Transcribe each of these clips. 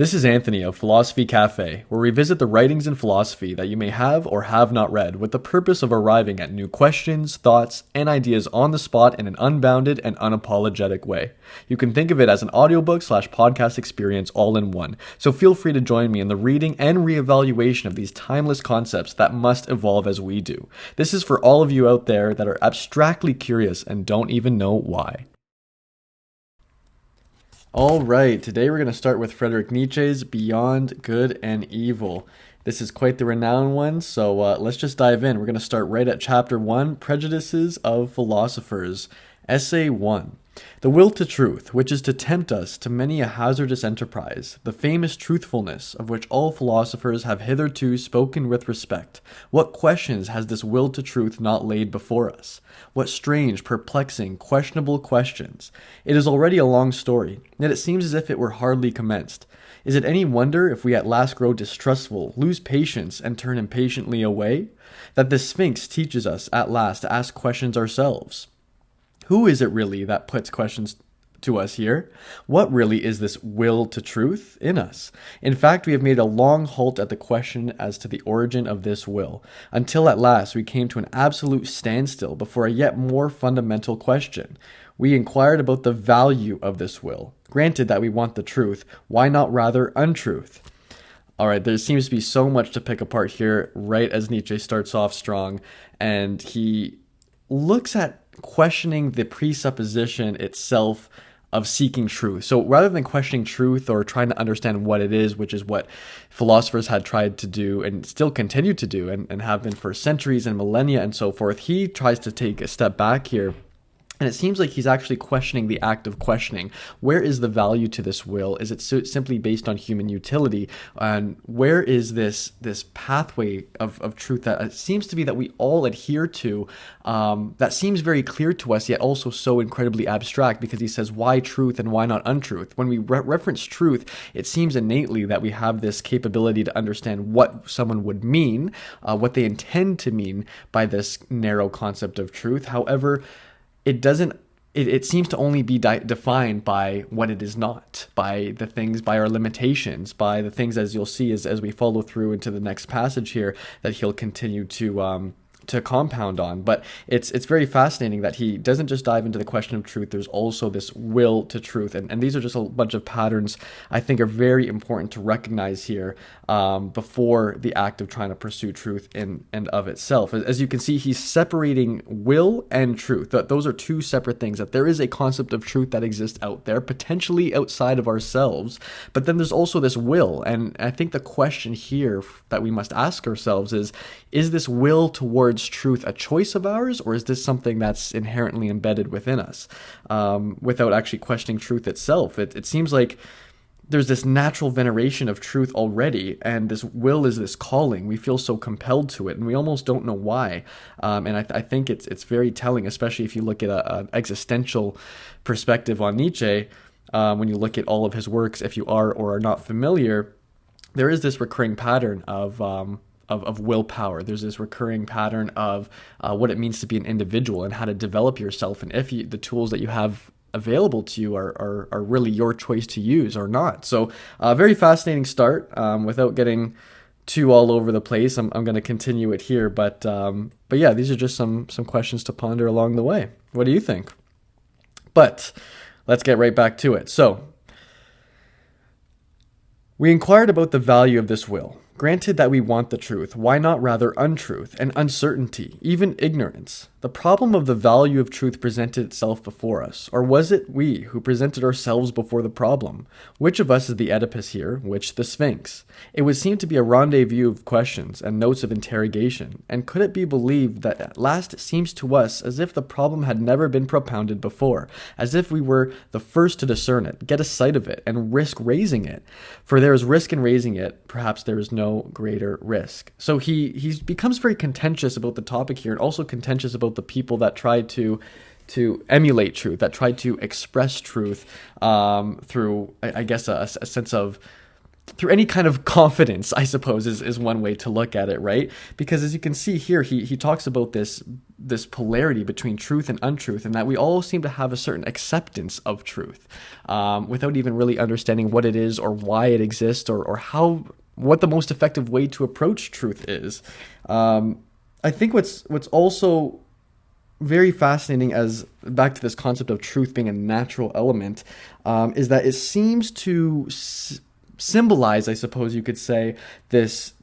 This is Anthony of Philosophy Cafe, where we visit the writings in philosophy that you may have or have not read with the purpose of arriving at new questions, thoughts, and ideas on the spot in an unbounded and unapologetic way. You can think of it as an audiobook/podcast experience all in one, so feel free to join me in the reading and reevaluation of these timeless concepts that must evolve as we do. This is for all of you out there that are abstractly curious and don't even know why. All right, today we're going to start with Friedrich Nietzsche's Beyond Good and Evil. This is quite the renowned one, so let's just dive in. We're going to start right at Chapter 1, Prejudices of Philosophers. Essay 1. The will to truth, which is to tempt us to many a hazardous enterprise, the famous truthfulness of which all philosophers have hitherto spoken with respect. What questions has this will to truth not laid before us? What strange, perplexing, questionable questions? It is already a long story, yet it seems as if it were hardly commenced. Is it any wonder if we at last grow distrustful, lose patience, and turn impatiently away? That the Sphinx teaches us at last to ask questions ourselves. Who is it really that puts questions to us here? What really is this will to truth in us? In fact, we have made a long halt at the question as to the origin of this will, until at last we came to an absolute standstill before a yet more fundamental question. We inquired about the value of this will. Granted that we want the truth, why not rather untruth? All right, there seems to be so much to pick apart here, right as Nietzsche starts off strong, and he looks at questioning the presupposition itself of seeking truth. So rather than questioning truth or trying to understand what it is, which is what philosophers had tried to do and still continue to do and have been for centuries and millennia and so forth, he tries to take a step back here. And it seems like he's actually questioning the act of questioning. Where is the value to this will? Is it simply based on human utility? And where is this pathway of truth that it seems to be that we all adhere to, that seems very clear to us, yet also so incredibly abstract, because he says, why truth and why not untruth? When we reference truth, it seems innately that we have this capability to understand what someone would mean, what they intend to mean by this narrow concept of truth. However, it seems to only be defined by what it is not, by the things, by our limitations, by the things, as you'll see as we follow through into the next passage here, that he'll continue to compound on. But it's very fascinating that he doesn't just dive into the question of truth. There's also this will to truth, and these are just a bunch of patterns I think are very important to recognize here before the act of trying to pursue truth in and of itself. As you can see, he's separating will and truth. Those are two separate things. That there is a concept of truth that exists out there, potentially outside of ourselves, but then there's also this will. And I think the question here that we must ask ourselves is this will towards truth a choice of ours, or is this something that's inherently embedded within us without actually questioning truth itself? It seems like there's this natural veneration of truth already, and this will is this calling. We feel so compelled to it, and we almost don't know why. And I think it's very telling, especially if you look at an existential perspective on Nietzsche. When you look at all of his works, if you are or are not familiar, there is this recurring pattern of willpower. There's this recurring pattern of what it means to be an individual and how to develop yourself, and if the tools that you have available to you are really your choice to use or not. So very fascinating start. Without getting too all over the place, I'm going to continue it here. But yeah, these are just some questions to ponder along the way. What do you think? But let's get right back to it. So we inquired about the value of this will. Granted that we want the truth, why not rather untruth and uncertainty, even ignorance? The problem of the value of truth presented itself before us, or was it we who presented ourselves before the problem? Which of us is the Oedipus here, which the Sphinx? It would seem to be a rendezvous of questions and notes of interrogation, and could it be believed that at last it seems to us as if the problem had never been propounded before, as if we were the first to discern it, get a sight of it, and risk raising it? For there is risk in raising it, perhaps there is no greater risk. So he becomes very contentious about the topic here, and also contentious about the people that try to emulate truth, that try to express truth through, I guess, a sense of through any kind of confidence, I suppose, is one way to look at it, right? Because as you can see here, he talks about this polarity between truth and untruth, and that we all seem to have a certain acceptance of truth, without even really understanding what it is or why it exists, or how what the most effective way to approach truth is. I think what's also very fascinating, as back to this concept of truth being a natural element, is that it seems to symbolize, I suppose you could say, this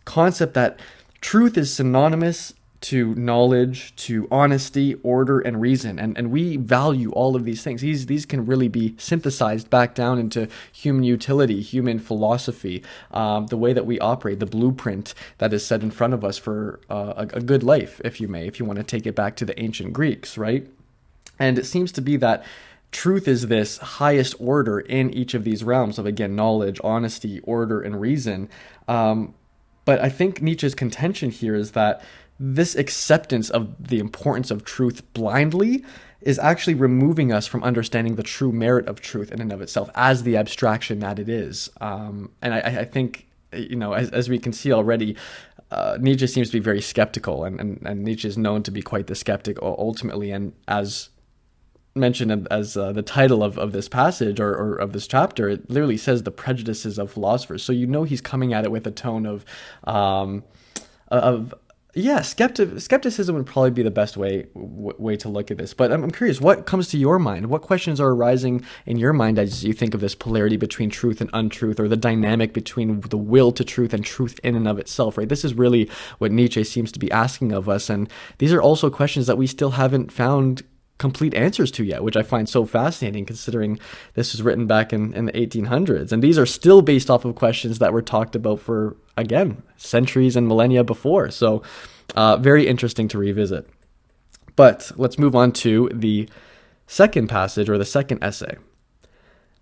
concept that truth is synonymous to knowledge, to honesty, order, and reason. And we value all of these things. These can really be synthesized back down into human utility, human philosophy, the way that we operate, the blueprint that is set in front of us for a good life, if you may, if you want to take it back to the ancient Greeks, right? And it seems to be that truth is this highest order in each of these realms of, again, knowledge, honesty, order, and reason. But I think Nietzsche's contention here is that this acceptance of the importance of truth blindly is actually removing us from understanding the true merit of truth in and of itself as the abstraction that it is. And I think, as we can see already, Nietzsche seems to be very skeptical, and Nietzsche is known to be quite the skeptic ultimately. And as mentioned as the title of this passage or of this chapter, it literally says the prejudices of philosophers. So he's coming at it with a tone of skepticism would probably be the best way to look at this. But I'm curious, what comes to your mind? What questions are arising in your mind as you think of this polarity between truth and untruth, or the dynamic between the will to truth and truth in and of itself, right? This is really what Nietzsche seems to be asking of us. And these are also questions that we still haven't found complete answers to yet, which I find so fascinating, considering this was written back in the 1800s. And these are still based off of questions that were talked about for, again, centuries and millennia before. So very interesting to revisit. But let's move on to the second passage, or the second essay.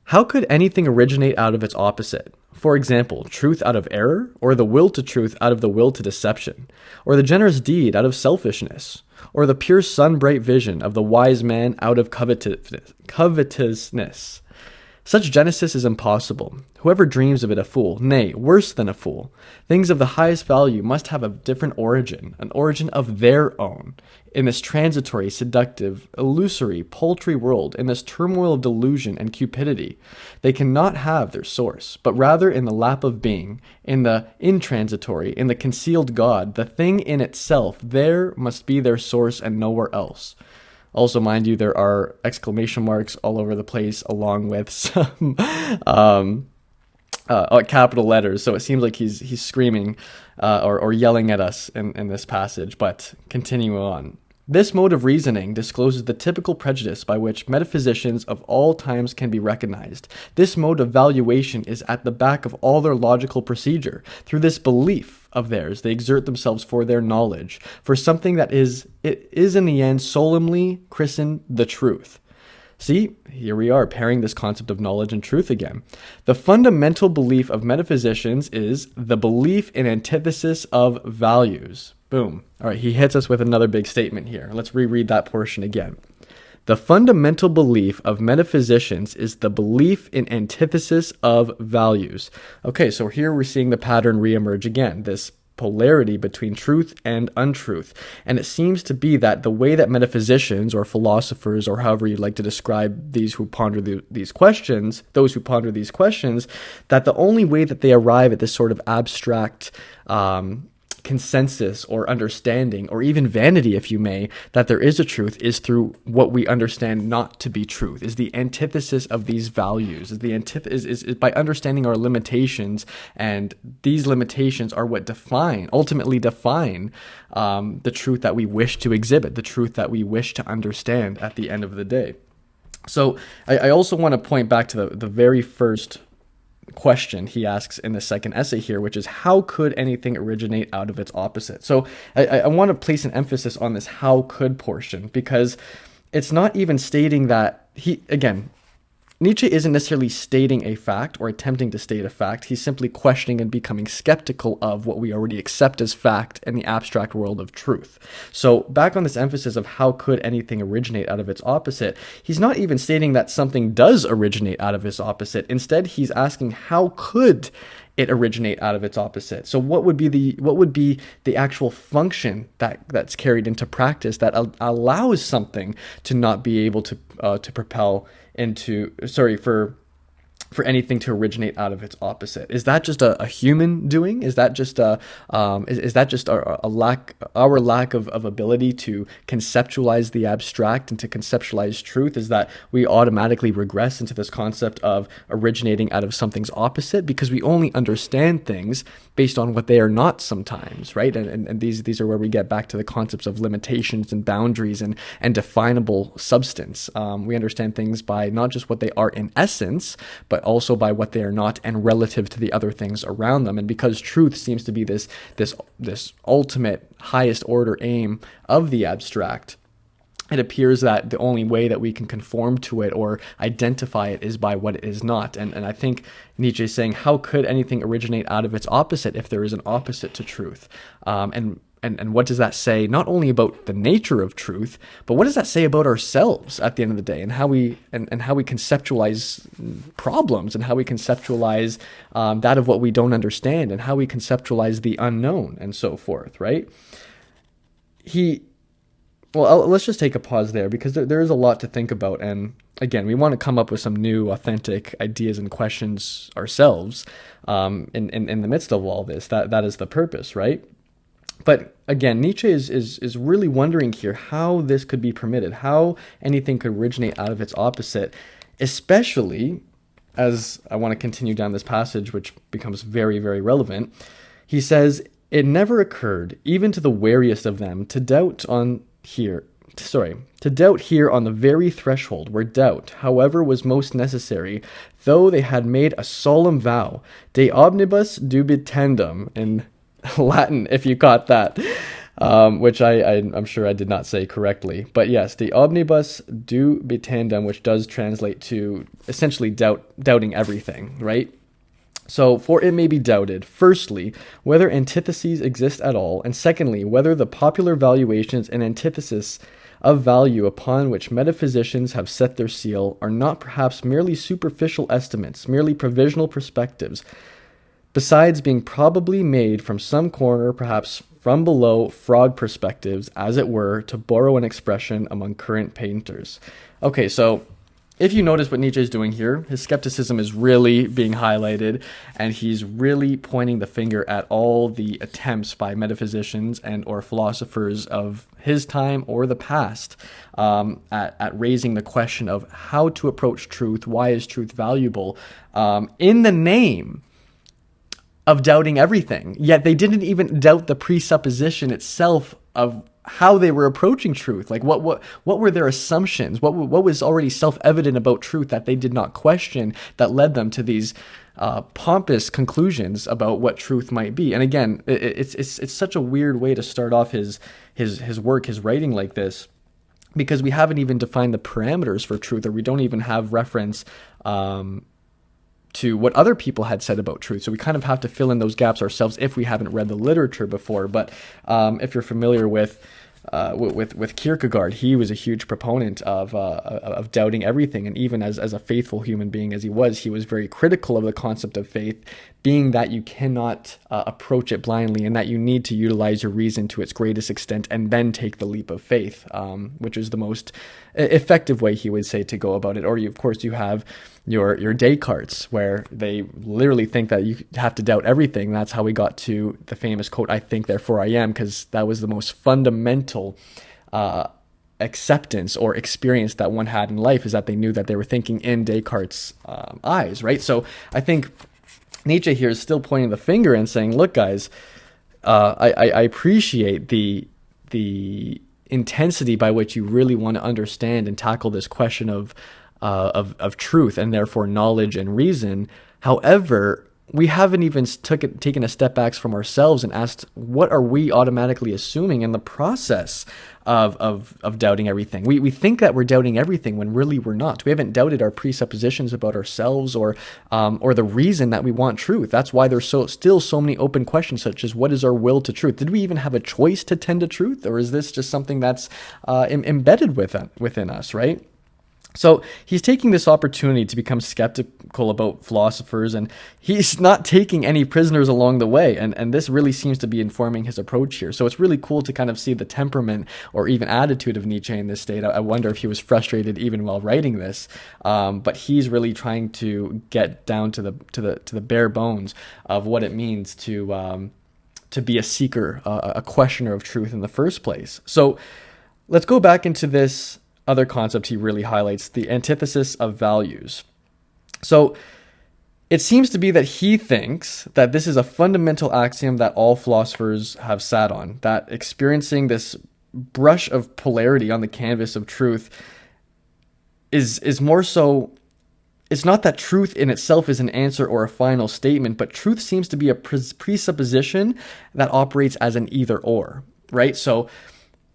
How could anything originate out of its opposite? For example, truth out of error, or the will to truth out of the will to deception, or the generous deed out of selfishness, or the pure sun-bright vision of the wise man out of covetousness. Such genesis is impossible. Whoever dreams of it a fool, nay, worse than a fool. Things of the highest value must have a different origin, an origin of their own. In this transitory, seductive, illusory, paltry world, in this turmoil of delusion and cupidity, they cannot have their source, but rather in the lap of being, in the intransitory, in the concealed God, the thing in itself, there must be their source and nowhere else. Also, mind you, there are exclamation marks all over the place, along with some capital letters. So it seems like he's screaming or yelling at us in this passage. But continuing on. This mode of reasoning discloses the typical prejudice by which metaphysicians of all times can be recognized. This mode of valuation is at the back of all their logical procedure. Through this belief of theirs, they exert themselves for their knowledge, for something that is in the end solemnly christened the truth. See, here we are pairing this concept of knowledge and truth again. The fundamental belief of metaphysicians is the belief in antithesis of values. Boom. All right, he hits us with another big statement here. Let's reread that portion again. The fundamental belief of metaphysicians is the belief in antithesis of values. Okay, so here we're seeing the pattern reemerge again, this polarity between truth and untruth. And it seems to be that the way that metaphysicians or philosophers, or however you'd like to describe these who ponder these questions, those who ponder these questions, that the only way that they arrive at this sort of abstract consensus or understanding, or even vanity, if you may, that there is a truth, is through what we understand not to be truth, is the antithesis of these values, is by understanding our limitations, and these limitations are what ultimately define the truth that we wish to exhibit, the truth that we wish to understand at the end of the day. So I also want to point back to the very first question he asks in the second essay here, which is, how could anything originate out of its opposite? So I want to place an emphasis on this how could portion, because it's not even stating that Nietzsche isn't necessarily stating a fact or attempting to state a fact. He's simply questioning and becoming skeptical of what we already accept as fact in the abstract world of truth. So, back on this emphasis of how could anything originate out of its opposite, he's not even stating that something does originate out of its opposite. Instead, he's asking how could it originate out of its opposite. So what would be the actual function that's carried into practice that allows something to not be able to propel into for anything to originate out of its opposite? Is that just a human doing? Is that just is that just a lack our lack of ability to conceptualize the abstract and to conceptualize truth? Is that we automatically regress into this concept of originating out of something's opposite because we only understand things based on what they are not sometimes, right? And these are where we get back to the concepts of limitations and boundaries and definable substance. We understand things by not just what they are in essence, but also by what they are not and relative to the other things around them. And because truth seems to be this ultimate highest order aim of the abstract, it appears that the only way that we can conform to it or identify it is by what it is not. And I think Nietzsche is saying, how could anything originate out of its opposite if there is an opposite to truth? And what does that say, not only about the nature of truth, but what does that say about ourselves at the end of the day, and how we conceptualize problems, and how we conceptualize that of what we don't understand, and how we conceptualize the unknown, and so forth, right? Let's just take a pause there, because there is a lot to think about. And again, we want to come up with some new, authentic ideas and questions ourselves in the midst of all this. That is the purpose, right? But again, Nietzsche is really wondering here how this could be permitted, how anything could originate out of its opposite, especially as I want to continue down this passage, which becomes very, very relevant. He says, "It never occurred, even to the wariest of them, to doubt here on the very threshold where doubt, however, was most necessary, though they had made a solemn vow, de omnibus dubitandum," in Latin, if you caught that, which I'm sure I did not say correctly. But yes, the omnibus dubitandum, which does translate to essentially doubting everything, right? So, for it may be doubted, firstly, whether antitheses exist at all, and secondly, whether the popular valuations and antithesis of value upon which metaphysicians have set their seal are not perhaps merely superficial estimates, merely provisional perspectives, besides being probably made from some corner, perhaps from below, frog perspectives, as it were, to borrow an expression among current painters. Okay, so if you notice what Nietzsche is doing here, his skepticism is really being highlighted, and he's really pointing the finger at all the attempts by metaphysicians and or philosophers of his time or the past at raising the question of how to approach truth, why is truth valuable, in the name of doubting everything. Yet they didn't even doubt the presupposition itself of how they were approaching truth. Like what were their assumptions? What was already self-evident about truth that they did not question, that led them to these pompous conclusions about what truth might be? And again, it's such a weird way to start off his work, his writing like this, because we haven't even defined the parameters for truth, or we don't even have reference to what other people had said about truth. So we kind of have to fill in those gaps ourselves if we haven't read the literature before. But if you're familiar with Kierkegaard, he was a huge proponent of doubting everything. And even as a faithful human being as he was very critical of the concept of faith, being that you cannot approach it blindly, and that you need to utilize your reason to its greatest extent and then take the leap of faith, which is the most effective way, he would say, to go about it. Or of course you have your Descartes, where they literally think that you have to doubt everything. That's how we got to the famous quote, "I think, therefore I am," because that was the most fundamental acceptance or experience that one had in life, is that they knew that they were thinking in Descartes' eyes, right? So I think Nietzsche here is still pointing the finger and saying, look, guys, I appreciate the intensity by which you really want to understand and tackle this question of truth, and therefore knowledge and reason. However, we haven't even taken a step back from ourselves and asked, what are we automatically assuming in the process of doubting everything? We think that we're doubting everything when really we're not. We haven't doubted our presuppositions about ourselves or the reason that we want truth. That's why there's still so many open questions, such as what is our will to truth? Did we even have a choice to tend to truth, or is this just something that's embedded within us, right? So he's taking this opportunity to become skeptical about philosophers, and he's not taking any prisoners along the way. And this really seems to be informing his approach here. So it's really cool to kind of see the temperament or even attitude of Nietzsche in this state. I wonder if he was frustrated even while writing this. But he's really trying to get down to the bare bones of what it means to be a seeker, a questioner of truth in the first place. So let's go back into this other concept he really highlights, the antithesis of values. So it seems to be that he thinks that this is a fundamental axiom that all philosophers have sat on, that experiencing this brush of polarity on the canvas of truth is more so. It's not that truth in itself is an answer or a final statement, but truth seems to be a presupposition that operates as an either or, right? So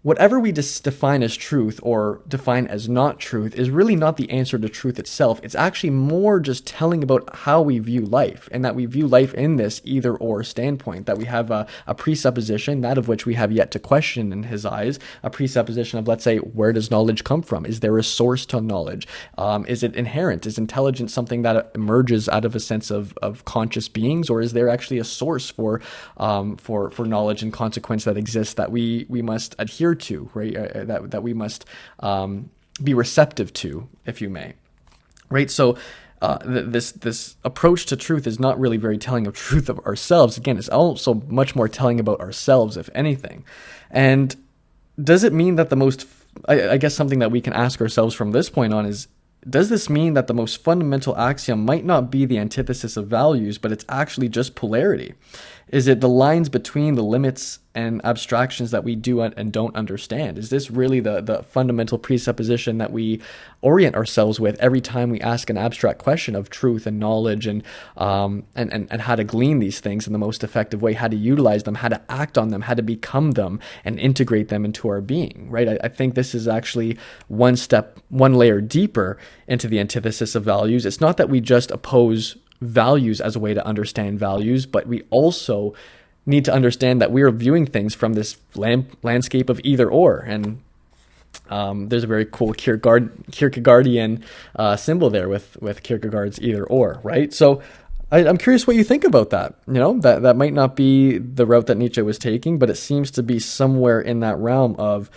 whatever we define as truth or define as not truth is really not the answer to truth itself. It's actually more just telling about how we view life, and that we view life in this either or standpoint, that we have a presupposition, that of which we have yet to question in his eyes, a presupposition of, let's say, where does knowledge come from? Is there a source to knowledge? Is it inherent? Is intelligence something that emerges out of a sense of conscious beings, or is there actually a source for knowledge and consequence that exists that we must adhere to, right? That we must be receptive to, if you may, right? So this approach to truth is not really very telling of truth of ourselves. Again, it's also much more telling about ourselves, if anything. And does it mean that I guess something that we can ask ourselves from this point on is, does this mean that the most fundamental axiom might not be the antithesis of values, but it's actually just polarity? Is it the lines between the limits and abstractions that we do and don't understand? Is this really the fundamental presupposition that we orient ourselves with every time we ask an abstract question of truth and knowledge and how to glean these things in the most effective way, how to utilize them, how to act on them, how to become them and integrate them into our being, right? I think this is actually one layer deeper into the antithesis of values. It's not that we just oppose values as a way to understand values, but we also need to understand that we are viewing things from this landscape of either or. And there's a very cool Kierkegaardian symbol there with Kierkegaard's either or, right? So I'm curious what you think about that. That might not be the route that Nietzsche was taking, but it seems to be somewhere in that realm of,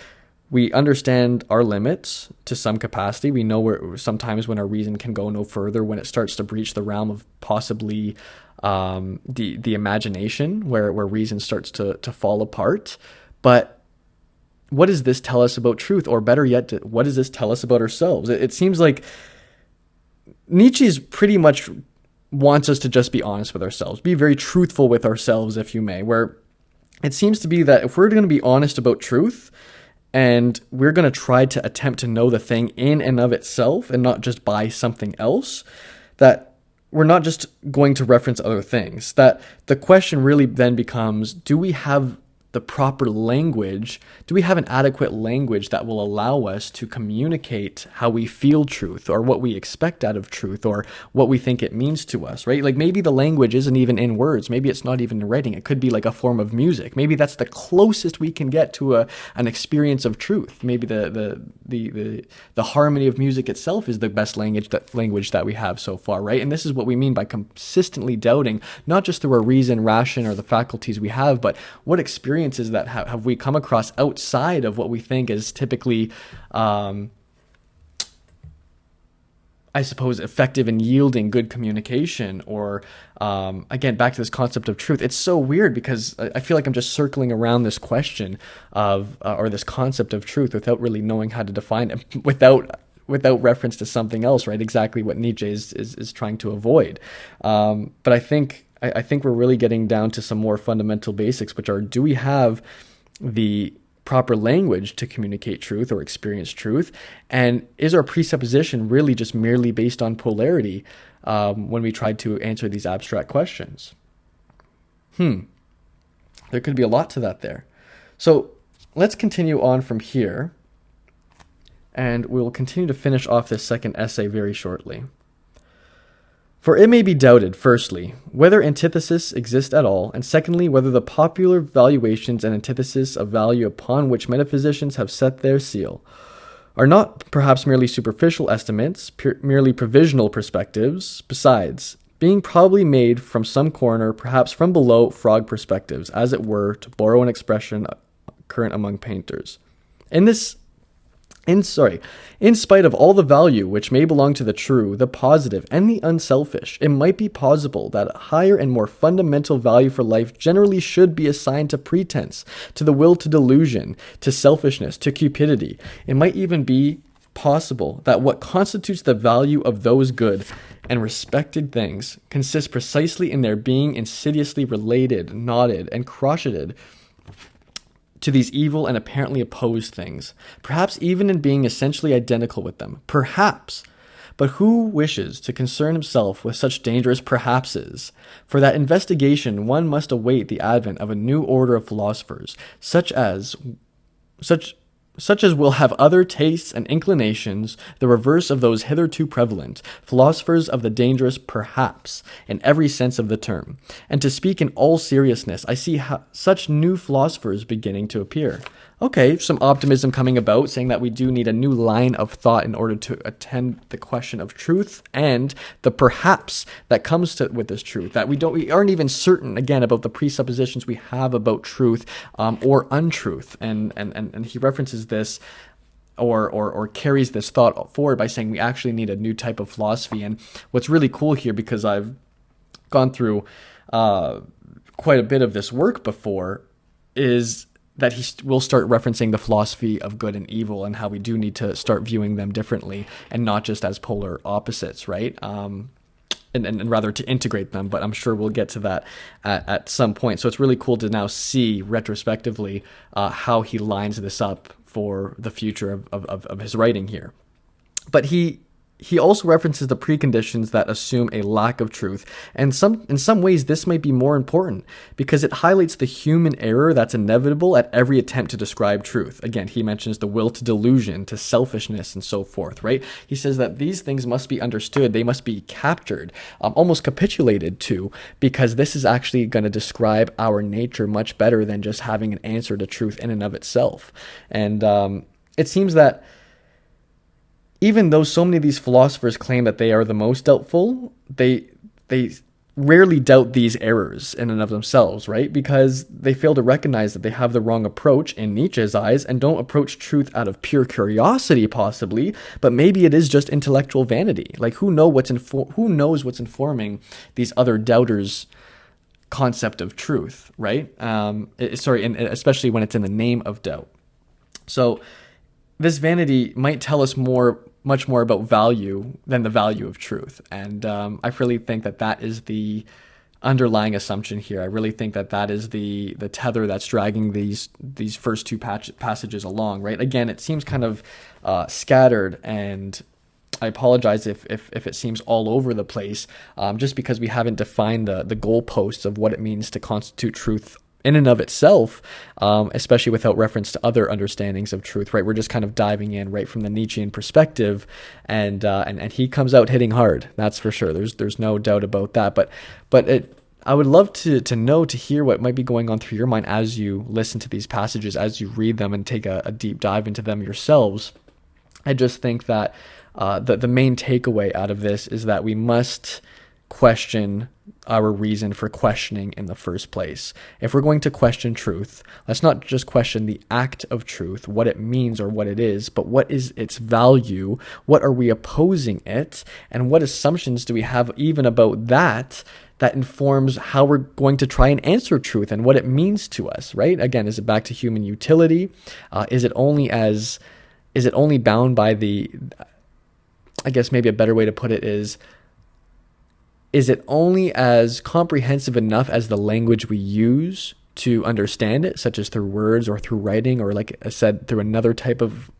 we understand our limits to some capacity. We know sometimes when our reason can go no further, when it starts to breach the realm of possibly the imagination, where reason starts to fall apart. But what does this tell us about truth? Or better yet, what does this tell us about ourselves? It seems like Nietzsche's pretty much wants us to just be honest with ourselves, be very truthful with ourselves, if you may, where it seems to be that if we're going to be honest about truth, and we're going to try to attempt to know the thing in and of itself and not just by something else, that we're not just going to reference other things. That the question really then becomes, do we have the proper language? Do we have an adequate language that will allow us to communicate how we feel truth, or what we expect out of truth, or what we think it means to us, right? Like maybe the language isn't even in words. Maybe it's not even in writing. It could be like a form of music. Maybe that's the closest we can get to an experience of truth. Maybe the harmony of music itself is the best language that we have so far, right? And this is what we mean by consistently doubting, not just through our reason, ration, or the faculties we have, but what experiences that have we come across outside of what we think is typically, I suppose, effective in yielding good communication, or again, back to this concept of truth. It's so weird because I feel like I'm just circling around this question of, or this concept of truth without really knowing how to define it, without reference to something else, right? Exactly what Nietzsche is trying to avoid. But I think we're really getting down to some more fundamental basics, which are, do we have the proper language to communicate truth or experience truth? And is our presupposition really just merely based on polarity? when we tried to answer these abstract questions. There could be a lot to that there. So let's continue on from here, and we will continue to finish off this second essay very shortly. For it may be doubted, firstly, whether antithesis exist at all, and secondly, whether the popular valuations and antithesis of value upon which metaphysicians have set their seal are not perhaps merely superficial estimates, merely provisional perspectives, besides being probably made from some corner, perhaps from below frog perspectives, as it were, to borrow an expression current among painters. In spite of all the value which may belong to the true, the positive, and the unselfish, it might be possible that a higher and more fundamental value for life generally should be assigned to pretense, to the will to delusion, to selfishness, to cupidity. It might even be possible that what constitutes the value of those good and respected things consists precisely in their being insidiously related, knotted, and crocheted to these evil and apparently opposed things, perhaps even in being essentially identical with them. Perhaps. But who wishes to concern himself with such dangerous perhapses? For that investigation one must await the advent of a new order of philosophers, such as will have other tastes and inclinations, the reverse of those hitherto prevalent, philosophers of the dangerous perhaps, in every sense of the term. And to speak in all seriousness, I see such new philosophers beginning to appear. Okay, some optimism coming about, saying that we do need a new line of thought in order to attend the question of truth and the perhaps that comes with this truth, that we aren't even certain, again, about the presuppositions we have about truth or untruth. And he references this or carries this thought forward by saying we actually need a new type of philosophy. And what's really cool here, because I've gone through quite a bit of this work before, is that he will start referencing the philosophy of good and evil and how we do need to start viewing them differently and not just as polar opposites, right? And rather to integrate them, but I'm sure we'll get to that at some point. So it's really cool to now see retrospectively how he lines this up for the future of his writing here. But he also references the preconditions that assume a lack of truth, and in some ways this might be more important because it highlights the human error that's inevitable at every attempt to describe truth. Again, he mentions the will to delusion, to selfishness, and so forth, right? He says that these things must be understood, they must be captured, almost capitulated to, because this is actually going to describe our nature much better than just having an answer to truth in and of itself. And it seems that even though so many of these philosophers claim that they are the most doubtful, they rarely doubt these errors in and of themselves, right? Because they fail to recognize that they have the wrong approach in Nietzsche's eyes and don't approach truth out of pure curiosity, possibly, but maybe it is just intellectual vanity. Like, who knows what's informing these other doubters' concept of truth, right? And especially when it's in the name of doubt. So this vanity might tell us much more about value than the value of truth. And I really think that is the underlying assumption here. I really think that is the tether that's dragging these first two passages along, right? Again, it seems kind of scattered, and I apologize if it seems all over the place, just because we haven't defined the goalposts of what it means to constitute truth in and of itself, especially without reference to other understandings of truth, right? We're just kind of diving in right from the Nietzschean perspective, and he comes out hitting hard. That's for sure. There's no doubt about that. But I would love to hear what might be going on through your mind as you listen to these passages, as you read them and take a deep dive into them yourselves. I just think that the main takeaway out of this is that we must question our reason for questioning in the first place. If we're going to question truth, let's not just question the act of truth, what it means or what it is, but what is its value, what are we opposing it, and what assumptions do we have even about that informs how we're going to try and answer truth and what it means to us, right? Again, is it back to human utility? Is it only bound by I guess maybe a better way to put it is it only as comprehensive enough as the language we use to understand it, such as through words or through writing, or like I said, through another type of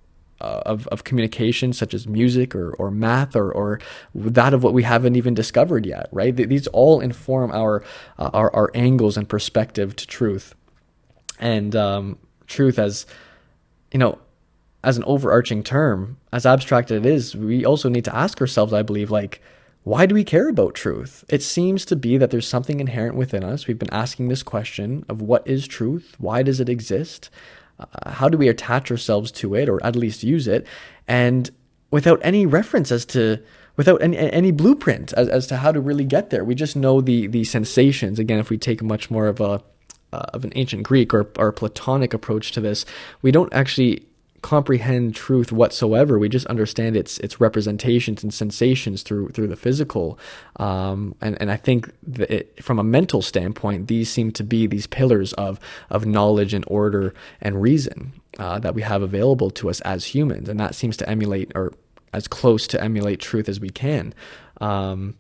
of communication, such as music or math or that of what we haven't even discovered yet, right? These all inform our angles and perspective to truth. And truth, as you know, as an overarching term, as abstract as it is, we also need to ask ourselves, I believe, like, why do we care about truth? It seems to be that there's something inherent within us. We've been asking this question of what is truth? Why does it exist? How do we attach ourselves to it, or at least use it? And without any reference without any blueprint as to how to really get there. We just know the sensations. Again, if we take much more of an ancient Greek or Platonic approach to this, we don't actually comprehend truth whatsoever. We just understand its representations and sensations through the physical. And I think that from a mental standpoint, these seem to be these pillars of knowledge and order and reason that we have available to us as humans. And that seems to emulate, or as close to emulate, truth as we can. And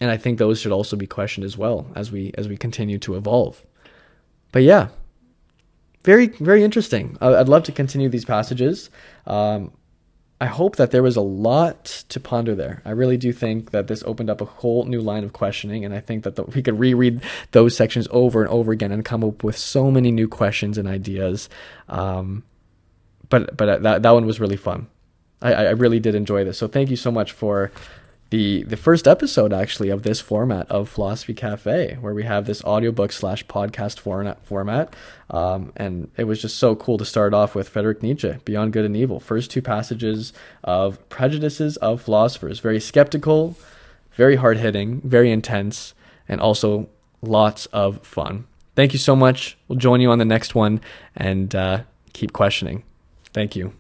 I think those should also be questioned as well as we continue to evolve. But yeah, very, very interesting. I'd love to continue these passages. I hope that there was a lot to ponder there. I really do think that this opened up a whole new line of questioning, and I think that we could reread those sections over and over again and come up with so many new questions and ideas. But that one was really fun. I really did enjoy this. So thank you so much for the first episode, actually, of this format of Philosophy Cafe, where we have this audiobook / podcast format. And it was just so cool to start off with Friedrich Nietzsche, Beyond Good and Evil. First two passages of Prejudices of Philosophers. Very skeptical, very hard-hitting, very intense, and also lots of fun. Thank you so much. We'll join you on the next one, and keep questioning. Thank you.